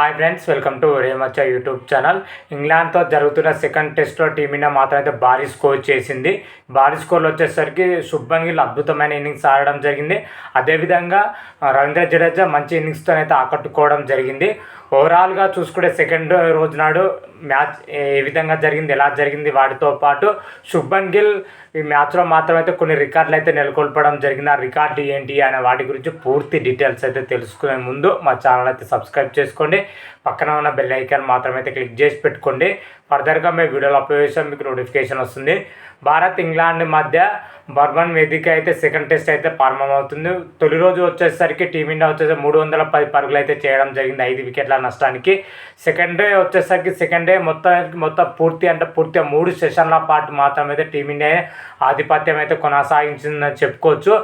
Hi friends, welcome to రేమచ్చ YouTube channel. ఇంగ్లాండ్తో జరుగుతున్న సెకండ్ టెస్ట్లో టీమిండియా మాత్రం అయితే భారీ స్కోర్ చేసింది. భారీ స్కోర్లో వచ్చేసరికి శుభ్మన్ గిల్ అద్భుతమైన ఇన్నింగ్స్ ఆడడం జరిగింది. అదేవిధంగా రవీంద్ర జడేజా మంచి ఇన్నింగ్స్తో అయితే ఆకట్టుకోవడం జరిగింది. ఓవరాల్గా చూసుకుంటే సెకండ్ రోజు నాడు మ్యాచ్ ఏ విధంగా జరిగింది, ఎలా జరిగింది, వాటితో పాటు శుభ్మన్ గిల్ ఈ మ్యాచ్లో మాత్రం అయితే కొన్ని రికార్డులు అయితే నెలకొల్పడం జరిగింది. ఆ రికార్డు ఏంటి అనే వాటి గురించి పూర్తి డీటెయిల్స్ అయితే తెలుసుకునే ముందు మా ఛానల్ అయితే సబ్స్క్రైబ్ చేసుకోండి. పక్కన ఉన్న బెల్ ఐకాన్ మాత్రం అయితే క్లిక్ చేసి పెట్టుకోండి. ఫర్దర్గా మేము వీడియోలో అప్లోడ్ చేసాం, మీకు నోటిఫికేషన్ వస్తుంది. భారత్ ఇంగ్లాండ్ మధ్య బర్మన్ వేదిక అయితే సెకండ్ టెస్ట్ అయితే ప్రారంభమవుతుంది. తొలి రోజు వచ్చేసరికి టీమిండియా వచ్చేసి 310 పరుగులు అయితే చేయడం జరిగింది 5 వికెట్ల నష్టానికి. సెకండ్ డే వచ్చేసరికి సెకండ్ డే మొత్తం పూర్తిగా 3 సెషన్ల పాటు మాత్రం అయితే టీమిండియా ఆధిపత్యం అయితే కొనసాగించిందని చెప్పుకోవచ్చు.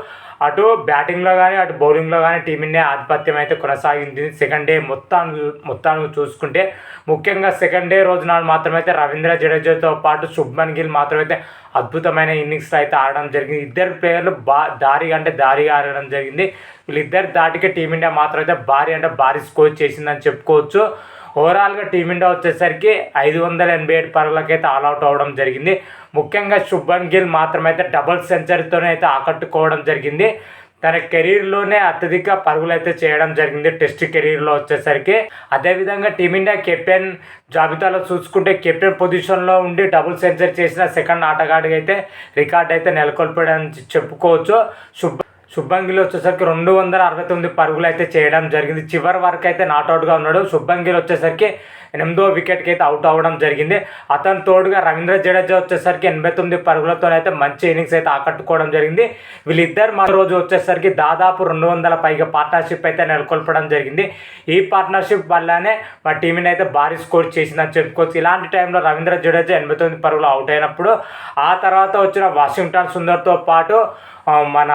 అటు బ్యాటింగ్లో కానీ అటు బౌలింగ్లో కానీ టీమిండియా ఆధిపత్యం అయితే కొనసాగింది. సెకండ్ డే మొత్తాన్ని చూసుకుంటే ముఖ్యంగా సెకండ్ డే రోజు నాడు మాత్రమైతే రవీంద్ర జడేజాతో పాటు శుభ్మన్ గిల్ మాత్రమైతే అద్భుతమైన ఇన్నింగ్స్ అయితే ఆడడం జరిగింది. ఇద్దరు ప్లేయర్లు దారిగా ఆడడం జరిగింది. వీళ్ళిద్దరు దాటికి టీమిండియా మాత్రమైతే భారీ స్కోర్ చేసిందని చెప్పుకోవచ్చు. ఓవరాల్గా టీమిండియా వచ్చేసరికి 587 పరుగులకైతే ఆల్అవుట్ అవ్వడం జరిగింది. ముఖ్యంగా శుభ్మన్ గిల్ మాత్రమైతే డబుల్ సెంచరీతోనే అయితే ఆకట్టుకోవడం జరిగింది. తన కెరీర్లోనే అత్యధిక పరుగులు అయితే చేయడం జరిగింది టెస్ట్ కెరీర్లో వచ్చేసరికి. అదేవిధంగా టీమిండియా కెప్టెన్ జాబితాలో చూసుకుంటే కెప్టెన్ పొజిషన్లో ఉండి డబుల్ సెంచరీ చేసిన సెకండ్ ఆటగాడికి అయితే రికార్డ్ అయితే నెలకొల్పడానికి చెప్పుకోవచ్చు. శుభ్మన్ గిల్ వచ్చేసరికి 269 పరుగులు అయితే చేయడం జరిగింది. చివరి వరకు అయితే నాట్అవుట్గా ఉన్నాడు. శుభ్మన్ గిల్ వచ్చేసరికి 8వ వికెట్కి అయితే అవుట్ అవ్వడం జరిగింది. అతని తోడుగా రవీంద్ర జడేజా వచ్చేసరికి 89 పరుగులతో అయితే మంచి ఇన్నింగ్స్ అయితే ఆకట్టుకోవడం జరిగింది. వీళ్ళిద్దరు మరో రోజు వచ్చేసరికి దాదాపు 200 పైగా పార్ట్నర్షిప్ అయితే నెలకొల్పడం జరిగింది. ఈ పార్ట్నర్షిప్ వల్లనే మా టీంని అయితే భారీ స్కోర్ చేసిందని చెప్పుకోవచ్చు. ఇలాంటి టైంలో రవీంద్ర జడేజా 89 పరుగులు అవుట్ అయినప్పుడు ఆ తర్వాత వచ్చిన వాషింగ్టన్ సుందర్తో పాటు మన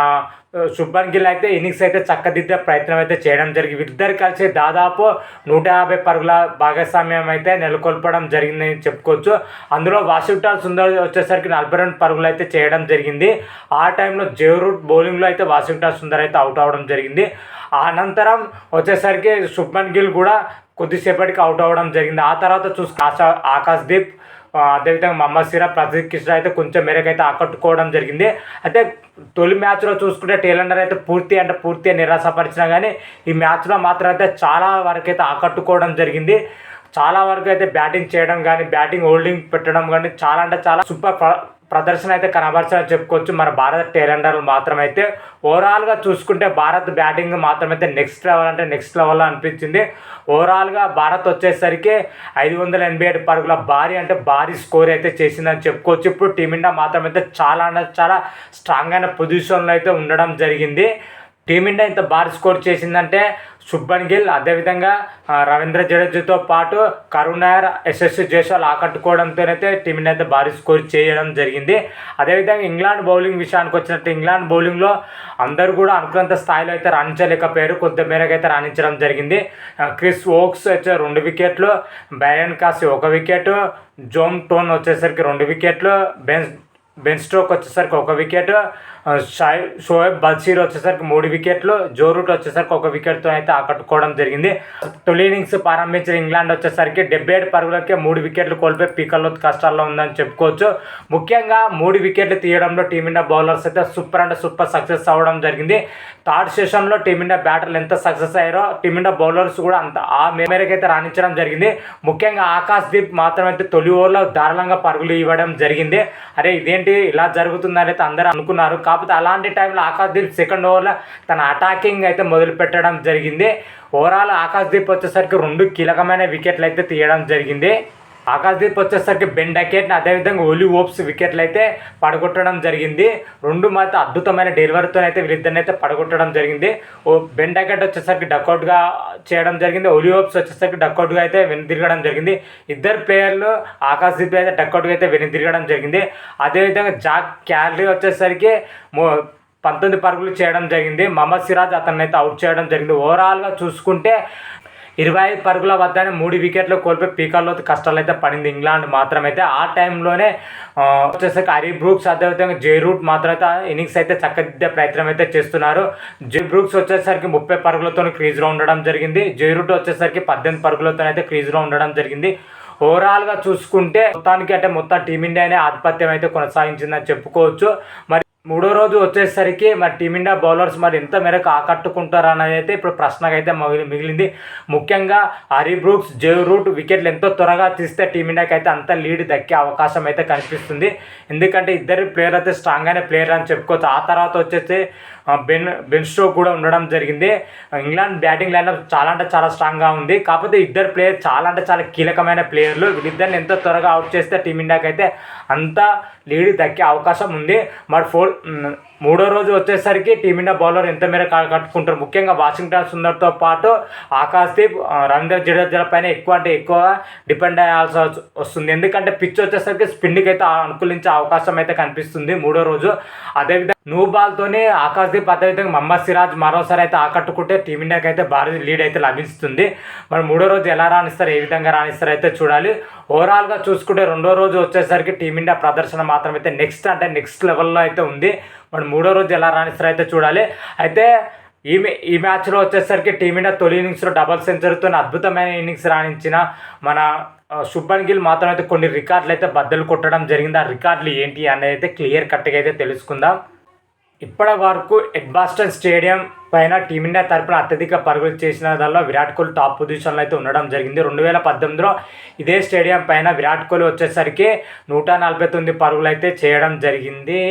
శుభ్మన్ గిల్ అయితే ఇన్నింగ్స్ అయితే చక్కదిద్దే ప్రయత్నం అయితే చేయడం జరిగింది. ఇద్దరు కలిసి దాదాపు 150 పరుగుల భాగస్వామ్యం అయితే నెలకొల్పడం జరిగిందని చెప్పుకోవచ్చు. అందులో వాషింగ్టన్ సుందర్ వచ్చేసరికి 42 పరుగులు అయితే చేయడం జరిగింది. ఆ టైంలో జేరూట్ బౌలింగ్లో అయితే వాషింగ్టన్ సుందర్ అయితే అవుట్ అవ్వడం జరిగింది. అనంతరం వచ్చేసరికి శుభ్మన్ గిల్ కూడా కొద్దిసేపటికి అవుట్ అవ్వడం జరిగింది. ఆ తర్వాత ఆకాశ్దీప్ అదేవిధంగా మహమ్మద్ సిరాజ్, ప్రసిద్ధ్ కృష్ణ అయితే కొంచెం మేరకైతే ఆకట్టుకోవడం జరిగింది. అయితే తొలి మ్యాచ్లో చూసుకుంటే టేలెండర్ అయితే పూర్తిగా నిరాశపరిచినా కానీ ఈ మ్యాచ్లో మాత్రం అయితే చాలా వరకు అయితే ఆకట్టుకోవడం జరిగింది. చాలా వరకు అయితే బ్యాటింగ్ చేయడం కానీ బ్యాటింగ్ హోల్డింగ్ పెట్టడం కానీ చాలా సూపర్ ప్రదర్శన అయితే కనబరచాలని చెప్పుకోవచ్చు. మన భారత టేలెండర్లు మాత్రమైతే ఓవరాల్గా చూసుకుంటే భారత్ బ్యాటింగ్ మాత్రమైతే నెక్స్ట్ లెవెల్లో అనిపించింది. ఓవరాల్గా భారత్ వచ్చేసరికి 587 పరుగుల భారీ స్కోర్ అయితే చేసిందని చెప్పుకోవచ్చు. ఇప్పుడు టీమిండియా మాత్రమైతే చాలా స్ట్రాంగ్ అయిన పొజిషన్లో అయితే ఉండడం జరిగింది. టీమిండియా ఇంత భారీ స్కోర్ చేసిందంటే శుభ్మన్ గిల్ అదేవిధంగా రవీంద్ర జడేజాతో పాటు కరుణ్ నాయర్, యశస్వి జైస్వాల్ ఆకట్టుకోవడంతోనైతే టీమిండియా అయితే భారీ స్కోర్ చేయడం జరిగింది. అదేవిధంగా ఇంగ్లాండ్ బౌలింగ్ విషయానికి వచ్చినట్టు ఇంగ్లాండ్ బౌలింగ్లో అందరూ కూడా అనుకున్నంత స్థాయిలో అయితే రాణించలేకపోయారు. కొంత మేరకు అయితే రాణించడం జరిగింది. క్రిస్ వోక్స్ వచ్చే 2 వికెట్లు, బ్రైయన్ కాసి 1 వికెట్, జోమ్ టోన్ వచ్చేసరికి 2 వికెట్లు, బెన్ స్టోక్ వచ్చేసరికి 1 వికెట్, షోయబ్ బషీర్ వచ్చేసరికి 3 వికెట్లు, జో రూట్ వచ్చేసరికి 1 వికెట్తో అయితే ఆకట్టుకోవడం జరిగింది. తొలి ఇన్నింగ్స్ ప్రారంభించిన ఇంగ్లాండ్ వచ్చేసరికి 77 పరుగులకే 3 వికెట్లు కోల్పోయి పీకల్లో కష్టాల్లో ఉందని చెప్పుకోవచ్చు. ముఖ్యంగా 3 వికెట్లు తీయడంలో టీమిండియా బౌలర్స్ అయితే సూపర్ సక్సెస్ అవ్వడం జరిగింది. థర్డ్ సెషన్లో టీమిండియా బ్యాటర్లు ఎంత సక్సెస్ అయ్యారో టీమిండియా బౌలర్స్ కూడా ఆ మేరకు అయితే రాణించడం జరిగింది. ముఖ్యంగా ఆకాశ్దీప్ మాత్రమైతే తొలి ఓవర్లో దారుణంగా పరుగులు ఇవ్వడం జరిగింది. అరే ఇదేంటి ఇలా జరుగుతుందని అయితే అందరూ అనుకున్నారు. కాకపోతే అలాంటి టైంలో ఆకాశ్దీప్ సెకండ్ ఓవర్లో తన అటాకింగ్ అయితే మొదలు పెట్టడం జరిగింది. ఓవరాల్ ఆకాశ్దీప్ వచ్చేసరికి 2 కీలకమైన వికెట్లు అయితే తీయడం జరిగింది. ఆకాశ్దీప్ వచ్చేసరికి బెన్ డకెట్ అదేవిధంగా ఒలి ఓప్స్ వికెట్లు అయితే పడగొట్టడం జరిగింది. 2 మాత్రం అద్భుతమైన డెలివరీతో అయితే వీళ్ళిద్దరిని అయితే పడగొట్టడం జరిగింది. బెన్ డకెట్ వచ్చేసరికి డక్అవుట్గా చేయడం జరిగింది. ఒలి ఓప్స్ వచ్చేసరికి డక్అవుట్గా అయితే వెనుదిరగడం జరిగింది. ఇద్దరు ప్లేయర్లు ఆకాశ్దీప్ అయితే డక్అవుట్గా అయితే వెనుదిరగడం జరిగింది. అదేవిధంగా జాక్ క్యాలరీ వచ్చేసరికి 19 పరుగులు చేయడం జరిగింది. మహమ్మద్ సిరాజ్ అతన్ని అయితే అవుట్ చేయడం జరిగింది. ఓవరాల్గా చూసుకుంటే 25 పరుగుల వద్దనే 3 వికెట్లు కోల్పోయి పీకర్లో కష్టాలు అయితే పడింది ఇంగ్లాండ్ మాత్రమైతే. ఆ టైంలోనే వచ్చేసరికి హరీ బ్రూక్స్ అదేవిధంగా జే రూట్ మాత్రం అయితే ఇన్నింగ్స్ అయితే చక్కదిద్దే ప్రయత్నం అయితే చేస్తున్నారు. జే బ్రూక్స్ వచ్చేసరికి 30 పరుగులతో క్రీజ్లో ఉండడం జరిగింది. జే రూట్ వచ్చేసరికి 18 పరుగులతో అయితే క్రీజ్లో ఉండడం జరిగింది. ఓవరాల్గా చూసుకుంటే మొత్తం టీమిండియానే ఆధిపత్యం అయితే కొనసాగించిందని చెప్పుకోవచ్చు. మరి మూడో రోజు వచ్చేసరికి మరి టీమిండియా బౌలర్స్ మరి ఎంత మేరకు ఆకట్టుకుంటారు అనేది అయితే ఇప్పుడు ప్రశ్నగా అయితే మిగిలింది. ముఖ్యంగా హరీ బ్రూక్స్, జే రూట్ వికెట్లు ఎంతో త్వరగా తీస్తే టీమిండియాకి అయితే అంత లీడ్ దక్కే అవకాశం అయితే కనిపిస్తుంది. ఎందుకంటే ఇద్దరు ప్లేయర్ అయితే స్ట్రాంగ్గానే ప్లేయర్ అని చెప్పుకోవచ్చు. ఆ తర్వాత వచ్చేసి బెన్ స్టోక్స్ కూడా ఉండడం జరిగింది. ఇంగ్లాండ్ బ్యాటింగ్ లైనప్ చాలా అంటే చాలా స్ట్రాంగ్గా ఉంది. కాకపోతే ఇద్దరు ప్లేయర్ చాలా అంటే చాలా కీలకమైన ప్లేయర్లు. వీళ్ళిద్దరిని ఎంతో త్వరగా అవుట్ చేస్తే టీమిండియాకి అయితే అంత లీడ్ దక్కే అవకాశం ఉంది. మరి మూడో రోజు వచ్చేసరికి టీమిండియా బౌలర్ ఎంత మేర కట్టుకుంటారు. ముఖ్యంగా వాషింగ్టన్ సుందర్తో పాటు ఆకాశ్దీప్, రవీంద్ర జడేజా పైన ఎక్కువ డిపెండ్ అయ్యాల్సి వస్తుంది. ఎందుకంటే పిచ్ వచ్చేసరికి స్పిన్కి అయితే అనుకూలించే అవకాశం అయితే కనిపిస్తుంది మూడో రోజు. అదేవిధంగా న్యూ బాల్తోనే ఆకాశ్దీప్ అదేవిధంగా మహమ్మద్ సిరాజ్ మరోసారి అయితే ఆకట్టుకుంటే టీమిండియాకి అయితే భారీ లీడ్ అయితే లభిస్తుంది. మరి మూడో రోజు ఎలా రాణిస్తారు, ఏ విధంగా రాణిస్తారు అయితే చూడాలి. ఓవరాల్గా చూసుకుంటే రెండో రోజు వచ్చేసరికి టీమిండియా ప్రదర్శన మాత్రం అయితే నెక్స్ట్ లెవెల్లో అయితే ఉంది. మరి మూడో రోజు ఎలా రాణిస్తారో అయితే చూడాలి. అయితే ఈ మ్యాచ్లో వచ్చేసరికి టీమిండియా తొలి ఇన్నింగ్స్లో డబల్ సెంచరీతో అద్భుతమైన ఇన్నింగ్స్ రాణించిన మన శుభ్మన్ గిల్ మాత్రం అయితే కొన్ని రికార్డులు అయితే బద్దలు కొట్టడం జరిగింది. ఆ రికార్డులు ఏంటి అనేది అయితే క్లియర్ కట్గా అయితే తెలుసుకుందాం. ఇప్పటి వరకు ఎడ్బాస్టన్ స్టేడియం పైన టీమిండియా తరపున అత్యధిక పరుగులు చేసిన దానిలో విరాట్ కోహ్లీ టాప్ పొజిషన్లో అయితే ఉండడం జరిగింది. 2018లో ఇదే స్టేడియం పైన విరాట్ కోహ్లీ వచ్చేసరికి 149 పరుగులు అయితే చేయడం జరిగింది.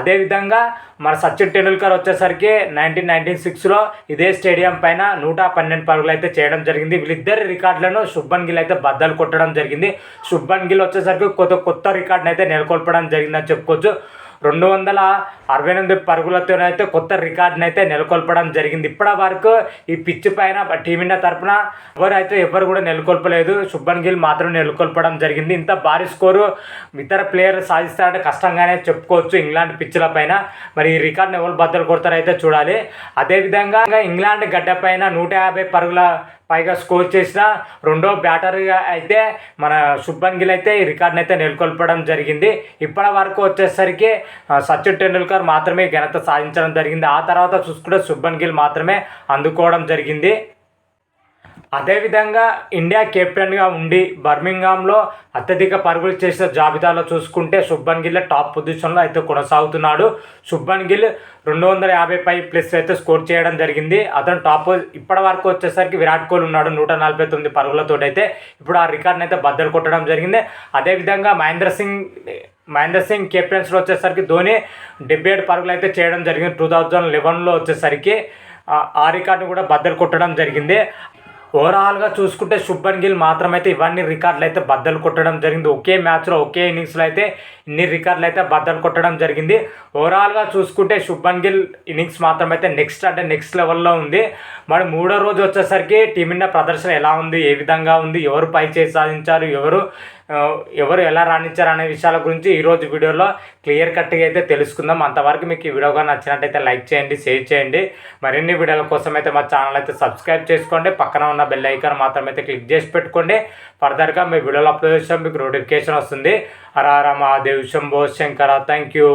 అదేవిధంగా మన సచిన్ టెండూల్కర్ వచ్చేసరికి 1996లో ఇదే స్టేడియం పైన 112 పరుగులు అయితే చేయడం జరిగింది. వీళ్ళిద్దరి రికార్డులను శుభ్మన్ గిల్ అయితే బద్దలు కొట్టడం జరిగింది. శుభ్మన్ గిల్ వచ్చేసరికి కొత్త రికార్డును అయితే నెలకొల్పడం జరిగిందని చెప్పుకోవచ్చు. 268 పరుగులతోనైతే కొత్త రికార్డుని అయితే నెలకొల్పడం జరిగింది. ఇప్పటి వరకు ఈ పిచ్ పైన టీమిండియా తరఫున ఎవరు కూడా నెలకొల్పలేదు. శుభ్మన్ గిల్ మాత్రం నెలకొల్పడం జరిగింది. ఇంత భారీ స్కోరు ఇతర ప్లేయర్ సాధిస్తారంటే కష్టంగానే చెప్పుకోవచ్చు ఇంగ్లాండ్ పిచ్ల పైన. మరి ఈ రికార్డుని ఎవరు బద్దలు కొడతారైతే చూడాలి. అదేవిధంగా ఇంగ్లాండ్ గడ్డ పైన 150 పరుగుల పైగా స్కోర్ చేసిన రెండో బ్యాటర్గా అయితే మన శుభ్మన్ గిల్ అయితే ఈ రికార్డుని అయితే నెలకొల్పడం జరిగింది. ఇప్పటి వరకు వచ్చేసరికి సచిన్ టెండూల్కర్ మాత్రమే ఘనత సాధించడం జరిగింది. ఆ తర్వాత చూసుకుంటే శుభ్మన్ గిల్ మాత్రమే అందుకోవడం జరిగింది. అదేవిధంగా ఇండియా కెప్టెన్గా ఉండి బర్మింగ్హామ్లో అత్యధిక పరుగులు చేసిన జాబితాలో చూసుకుంటే శుభ్మన్ గిల్ టాప్ పొజిషన్లో అయితే కొనసాగుతున్నాడు. శుభ్మన్ గిల్ 250+ అయితే స్కోర్ చేయడం జరిగింది. అతను టాప్. ఇప్పటి వరకు వచ్చేసరికి విరాట్ కోహ్లీ ఉన్నాడు 149 పరుగులతో అయితే. ఇప్పుడు ఆ రికార్డుని అయితే బద్దలు కొట్టడం జరిగింది. అదేవిధంగా మహేంద్ర సింగ్ కెప్టెన్స్లో వచ్చేసరికి ధోని 77 పరుగులు అయితే చేయడం జరిగింది. 2011లో వచ్చేసరికి ఆ రికార్డుని కూడా బద్దలు కొట్టడం జరిగింది. ఓవరాల్గా చూసుకుంటే శుభ్మన్ గిల్ మాత్రమైతే ఇవన్నీ రికార్డులు అయితే బద్దలు కొట్టడం జరిగింది. ఒకే మ్యాచ్లో ఒకే ఇన్నింగ్స్లో అయితే ఇన్ని రికార్డులు అయితే బద్దలు కొట్టడం జరిగింది. ఓవరాల్గా చూసుకుంటే శుభ్మన్ గిల్ ఇన్నింగ్స్ మాత్రమైతే నెక్స్ట్ లెవెల్లో ఉంది. మరి మూడో రోజు వచ్చేసరికి టీమిండియా ప్రదర్శన ఎలా ఉంది, ఏ విధంగా ఉంది, ఎవరు పై చేసి సాధించారు, ఎవరు ఎలా రాణించారు అనే విషయాల గురించి ఈరోజు వీడియోలో క్లియర్ కట్గా అయితే తెలుసుకుందాం. అంతవరకు మీకు ఈ వీడియోగా నచ్చినట్టయితే లైక్ చేయండి, షేర్ చేయండి. మరిన్ని వీడియోల కోసం అయితే మా ఛానల్ అయితే సబ్స్క్రైబ్ చేసుకోండి. పక్కన ఉన్న బెల్ ఐకాన్ మాత్రం అయితే క్లిక్ చేసి పెట్టుకోండి. ఫర్దర్గా మీ వీడియోలో అప్లోడ్ చేసాం మీకు నోటిఫికేషన్ వస్తుంది. హర హర మహాదేవ్ శంభో శంకర. Thank you.